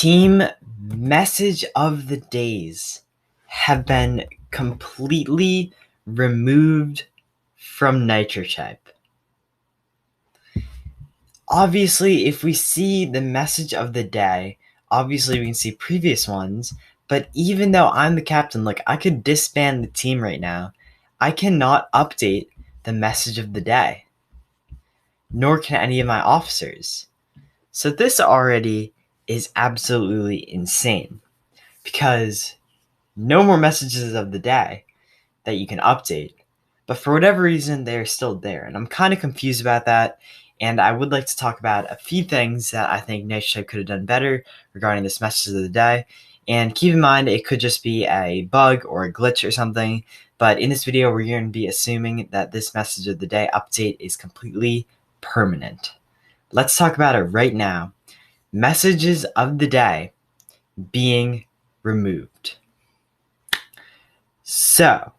Team message of the days have been completely removed from Nitro Type. Obviously, if we see the message of the day, obviously we can see previous ones, but even though I'm the captain, I could disband the team right now. I cannot update the message of the day, nor can any of my officers. So this already is absolutely insane because no more messages of the day that you can update. But for whatever reason, they're still there. And I'm kind of confused about that. And I would like to talk about a few things that I think Nitro Type could have done better regarding this message of the day. And keep in mind, it could just be a bug or a glitch or something. But in this video, we're going to be assuming that this message of the day update is completely permanent. Let's talk about it right now. Messages of the day being removed. So,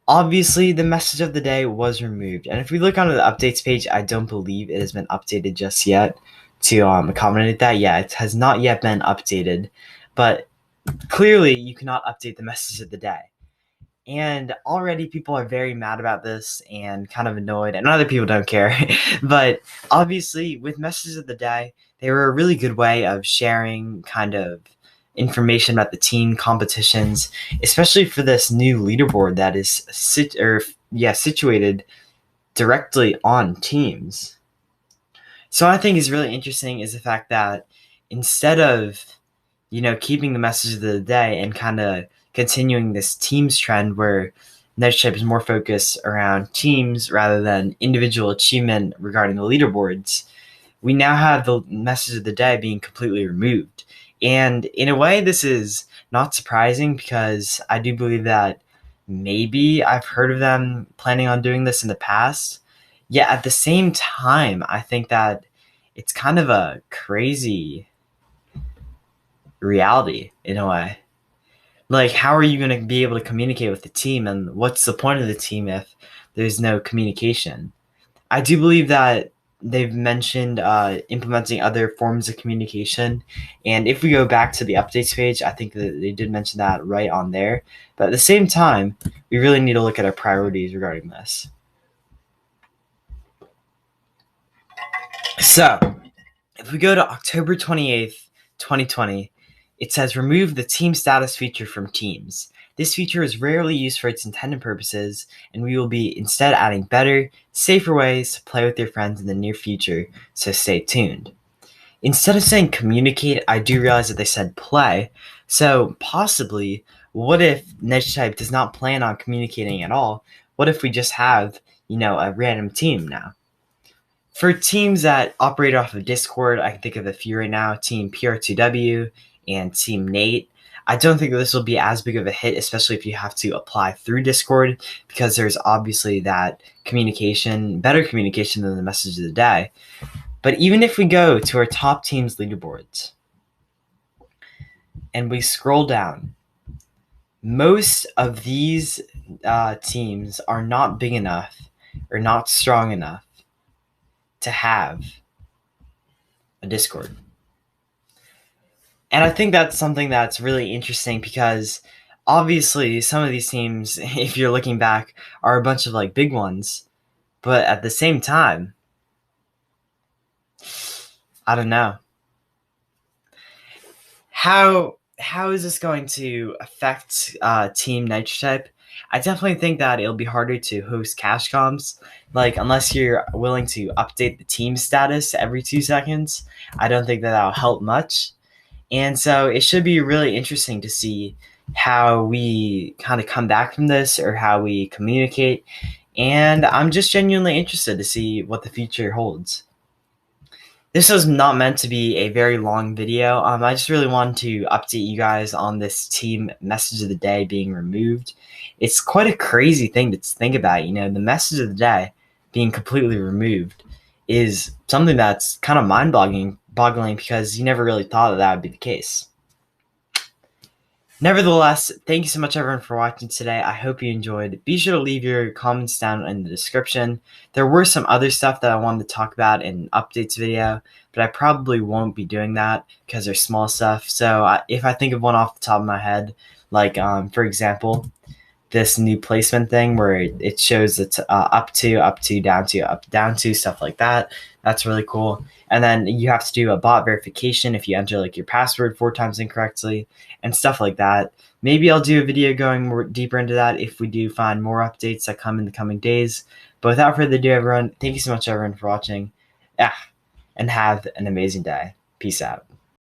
obviously, the message of the day was removed. And if we look onto the updates page, I don't believe it has been updated just yet. To accommodate that, yeah, it has not yet been updated. But clearly, you cannot update the message of the day. And already people are very mad about this and kind of annoyed, and other people don't care. But obviously, with messages of the day, they were a really good way of sharing kind of information about the team competitions, especially for this new leaderboard that is situated directly on teams. So what I think is really interesting is the fact that instead of keeping the message of the day and kind of continuing this teams trend where Nitro Type is more focused around teams rather than individual achievement regarding the leaderboards, we now have the message of the day being completely removed. And in a way, this is not surprising because I do believe that maybe I've heard of them planning on doing this in the past. Yet at the same time, I think that it's kind of a crazy reality in a way. How are you going to be able to communicate with the team, and what's the point of the team if there's no communication? I do believe that they've mentioned implementing other forms of communication, and if we go back to the updates page, I think that they did mention that right on there. But at the same time, we really need to look at our priorities regarding this. So, if we go to October 28th, 2020, it says remove the team status feature from Teams. This feature is rarely used for its intended purposes, and we will be instead adding better, safer ways to play with your friends in the near future, so stay tuned. Instead of saying communicate, I do realize that they said play, so possibly, what if Nitro Type does not plan on communicating at all? What if we just have, a random team now? For teams that operate off of Discord, I can think of a few right now, Team PR2W and Team Nate. I don't think that this will be as big of a hit, especially if you have to apply through Discord, because there's obviously that communication, better communication than the message of the day. But even if we go to our top teams leaderboards and we scroll down, most of these teams are not big enough or not strong enough to have a Discord. And I think that's something that's really interesting because obviously some of these teams, if you're looking back, are a bunch of big ones. But at the same time, I don't know. How is this going to affect Team Nitro Type? I definitely think that it'll be harder to host cash comps. Unless you're willing to update the team status every 2 seconds, I don't think that that'll help much. And so it should be really interesting to see how we kind of come back from this or how we communicate. And I'm just genuinely interested to see what the future holds. This was not meant to be a very long video. I just really wanted to update you guys on this team message of the day being removed. It's quite a crazy thing to think about. The message of the day being completely removed is something that's kind of mind-boggling because you never really thought that would be the case. Nevertheless, thank you so much everyone for watching today. I hope you enjoyed. Be sure to leave your comments down in the description. There were some other stuff that I wanted to talk about in updates video, but I probably won't be doing that because they're small stuff. So if I think of one off the top of my head, like for example, this new placement thing where it shows it's up to, down to, up, down to, stuff like that. That's really cool. And then you have to do a bot verification if you enter like your password 4 times incorrectly and stuff like that. Maybe I'll do a video going more deeper into that if we do find more updates that come in the coming days. But without further ado, everyone, thank you so much, everyone, for watching. Yeah, and have an amazing day. Peace out.